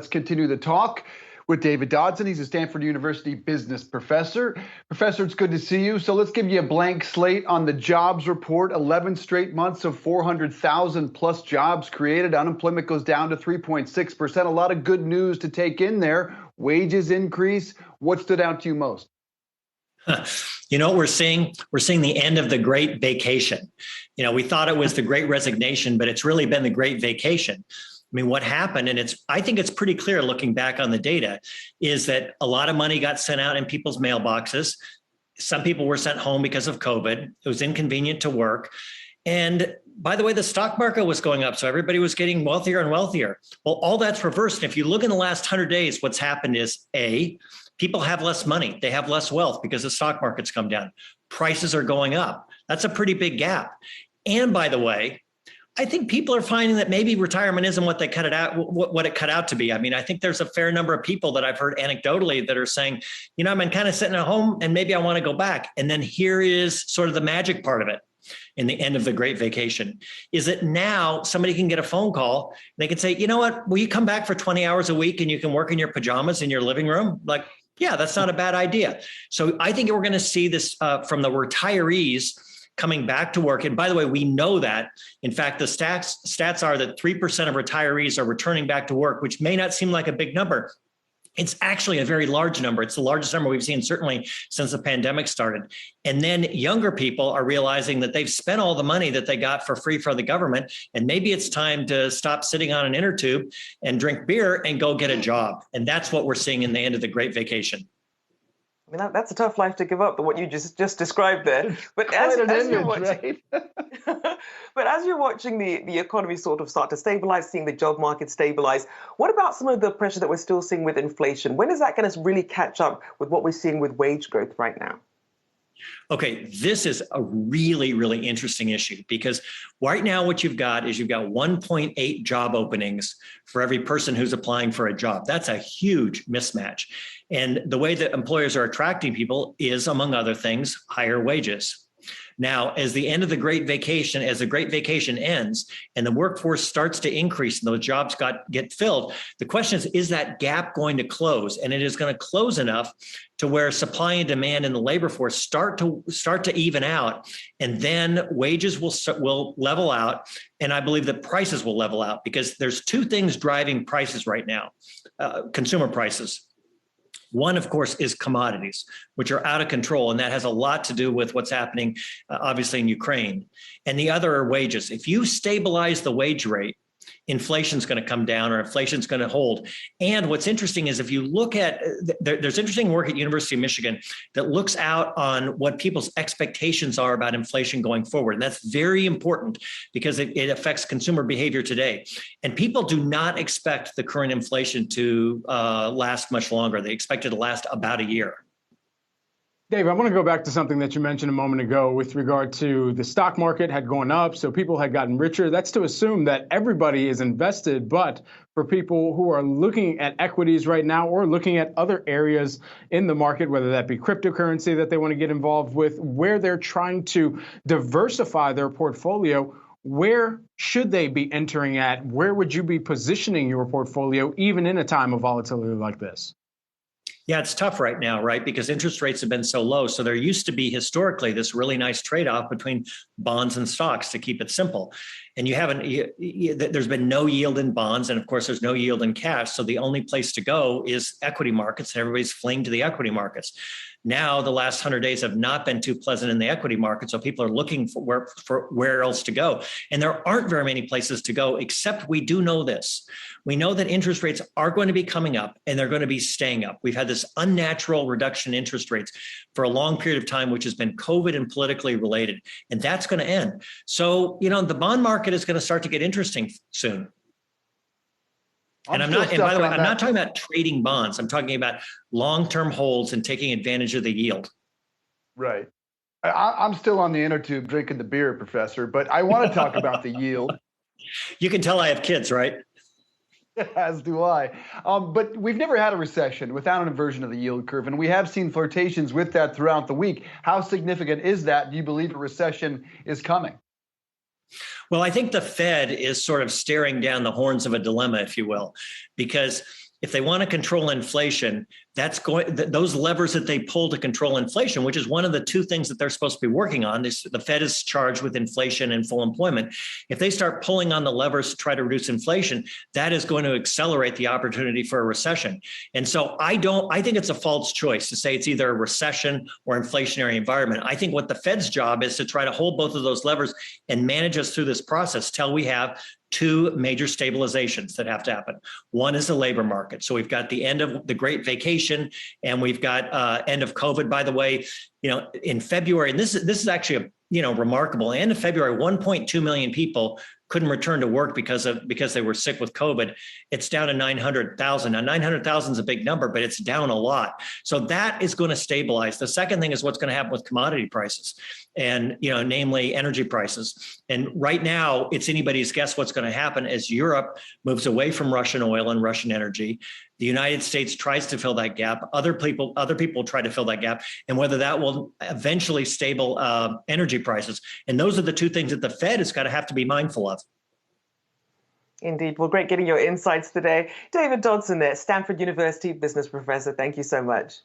Let's continue the talk with David Dodson. He's a Stanford University business professor. Professor, it's good to see you. So let's give you a blank slate on the jobs report. 11 straight months of 400,000 plus jobs created. Unemployment goes down to 3.6%. A lot of good news to take in there. Wages increase. What stood out to you most? You know what we're seeing? We're seeing the end of the Great Vacation. You know, we thought it was the Great Resignation, but it's really been the Great Vacation. I mean, what happened, and I think it's pretty clear looking back on the data, is that a lot of money got sent out in people's mailboxes. Some people were sent home because of COVID. It was inconvenient to work. And by the way, the stock market was going up, so everybody was getting wealthier and wealthier. Well, all that's reversed. And if you look in the last 100 days, what's happened is, A, people have less money. They have less wealth because the stock market's come down. Prices are going up. That's a pretty big gap. And by the way, I think people are finding that maybe retirement isn't what they cut it out, what it cut out to be. I mean, I think there's a fair number of people that I've heard anecdotally that are saying, you know, I've been kind of sitting at home and maybe I want to go back. And then here is sort of the magic part of it in the end of the Great Vacation, is that now somebody can get a phone call. And they can say, you know what, will you come back for 20 hours a week and you can work in your pajamas in your living room? Like, yeah, that's not a bad idea. So I think we're going to see this from the retirees coming back to work. And by the way, we know that. In fact, the stats are that 3% of retirees are returning back to work, which may not seem like a big number. It's actually a very large number. It's the largest number we've seen certainly since the pandemic started. And then younger people are realizing that they've spent all the money that they got for free from the government. And maybe it's time to stop sitting on an inner tube and drink beer and go get a job. And that's what we're seeing in the end of the Great Vacation. I mean, that's a tough life to give up, what you just described there. But as you're watching, but as you're watching the economy sort of start to stabilize, seeing the job market stabilize, what about some of the pressure that we're still seeing with inflation? When is that going to really catch up with what we're seeing with wage growth right now? Okay, this is a really, really interesting issue because right now what you've got is you've got 1.8 job openings for every person who's applying for a job. That's a huge mismatch. And the way that employers are attracting people is, among other things, higher wages. Now, as the end of the Great Vacation, as the Great Vacation ends and the workforce starts to increase and those jobs get filled, the question is that gap going to close? And it is going to close enough to where supply and demand in the labor force start to even out, and then wages will level out. And I believe that prices will level out because there's two things driving prices right now, consumer prices. One, of course, is commodities, which are out of control. And that has a lot to do with what's happening, obviously, in Ukraine. And the other are wages. If you stabilize the wage rate, inflation's going to come down or inflation's going to hold. And what's interesting is if you look at, there's interesting work at University of Michigan that looks out on what people's expectations are about inflation going forward. And that's very important because it affects consumer behavior today. And people do not expect the current inflation to last much longer. They expect it to last about a year. Dave, I want to go back to something that you mentioned a moment ago with regard to the stock market had gone up, so people had gotten richer. That's to assume that everybody is invested, but for people who are looking at equities right now or looking at other areas in the market, whether that be cryptocurrency that they want to get involved with, where they're trying to diversify their portfolio, where should they be entering at? Where would you be positioning your portfolio even in a time of volatility like this? Yeah, it's tough right now, right? Because interest rates have been so low. So there used to be historically this really nice trade-off between bonds and stocks, to keep it simple. And there's been no yield in bonds. And of course, there's no yield in cash. So the only place to go is equity markets. And everybody's fleeing to the equity markets. Now, the last 100 days have not been too pleasant in the equity market. So people are looking for where else to go. And there aren't very many places to go, except we do know this. We know that interest rates are going to be coming up and they're going to be staying up. We've had this unnatural reduction in interest rates for a long period of time, which has been COVID and politically related. And that's going to end. So, the bond market is going to start to get interesting soon. And by the way, I'm not talking about trading bonds. I'm talking about long-term holds and taking advantage of the yield. Right. I'm still on the inner tube drinking the beer, Professor, but I want to talk about the yield. You can tell I have kids, right? As do I. But we've never had a recession without an inversion of the yield curve, and we have seen flirtations with that throughout the week. How significant is that? Do you believe a recession is coming? Well, I think the Fed is sort of staring down the horns of a dilemma, if you will, because if they want to control inflation, those levers that they pull to control inflation, which is one of the two things that they're supposed to be working on. The Fed is charged with inflation and full employment. If they start pulling on the levers to try to reduce inflation, that is going to accelerate the opportunity for a recession. And so I think it's a false choice to say it's either a recession or inflationary environment. I think what the Fed's job is to try to hold both of those levers and manage us through this process till we have two major stabilizations that have to happen. One is the labor market. So we've got the end of the Great Vacation, and we've got end of COVID. By the way, in February, and this is actually remarkable. End of February, 1.2 million people couldn't return to work because they were sick with COVID. It's down to 900,000. Now, 900,000 is a big number, but it's down a lot. So that is going to stabilize. The second thing is what's going to happen with commodity prices, and namely energy prices. And right now, it's anybody's guess what's going to happen as Europe moves away from Russian oil and Russian energy. The United States tries to fill that gap. Other people try to fill that gap, and whether that will eventually stable energy prices. And those are the two things that the Fed has got to have to be mindful of. Indeed. Well, great getting your insights today. David Dodson there, Stanford University business professor. Thank you so much.